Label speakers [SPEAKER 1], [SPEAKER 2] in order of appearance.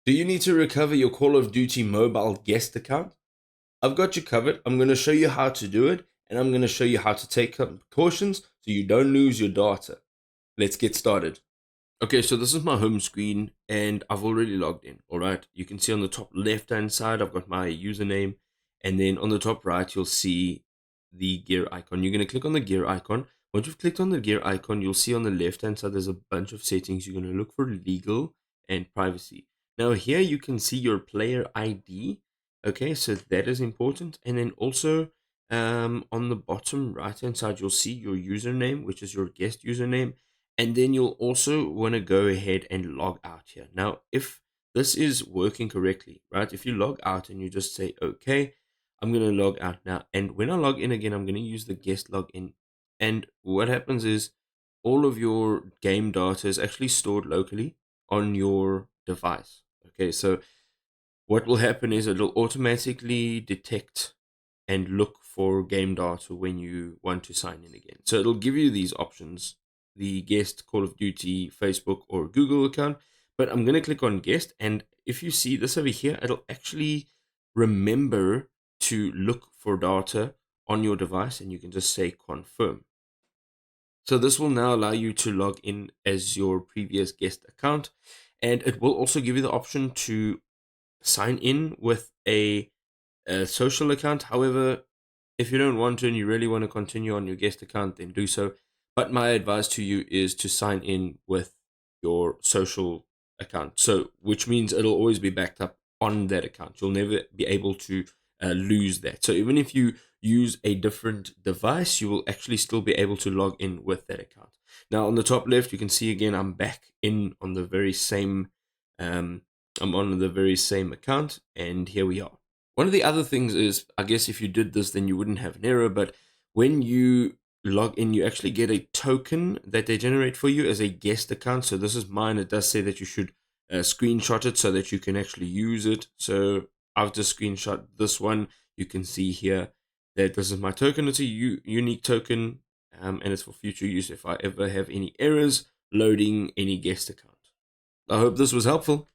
[SPEAKER 1] Do you need to recover your Call of Duty mobile guest account? I've got you covered. I'm going to show you how to do it, and I'm going to show you how to take precautions so you don't lose your data. Let's get started. Okay, so this is my home screen, and I've already logged in. All right, you can see on the top left hand side, I've got my username, and then on the top right, you'll see the gear icon. You're going to click on the gear icon. Once you've clicked on the gear icon, you'll see on the left hand side, there's a bunch of settings. You're going to look for legal and privacy. Now, here you can see your player ID. Okay, so that is important. And then also on the bottom right hand side, you'll see your username, which is your guest username. And then you'll also want to go ahead and log out here. Now, if this is working correctly, right? If you log out and you just say, okay, I'm going to log out now. And when I log in again, I'm going to use the guest login. And what happens is all of your game data is actually stored locally on your device. Okay, so what will happen is it'll automatically detect and look for game data when you want to sign in again. So it'll give you these options, the guest, Call of Duty, Facebook, or Google account. But I'm going to click on guest. And if you see this over here, it'll actually remember to look for data on your device, and you can just say confirm. So this will now allow you to log in as your previous guest account. And it will also give you the option to sign in with a social account. However, if you don't want to and you really want to continue on your guest account, then do so. But my advice to you is to sign in with your social account. So, which means it'll always be backed up on that account. You'll never be able to lose that. So, even if you use a different device, you will actually still be able to log in with that account. Now, on the top left, you can see again, I'm back in on the very same. I'm on the very same account, and here we are. One of the other things is, I guess if you did this, then you wouldn't have an error. But when you log in, you actually get a token that they generate for you as a guest account. So this is mine. It does say that you should screenshot it so that you can actually use it. So I've just screenshot this one. You can see here that this is my token. It's a unique token, and it's for future use if I ever have any errors loading any guest account. I hope this was helpful.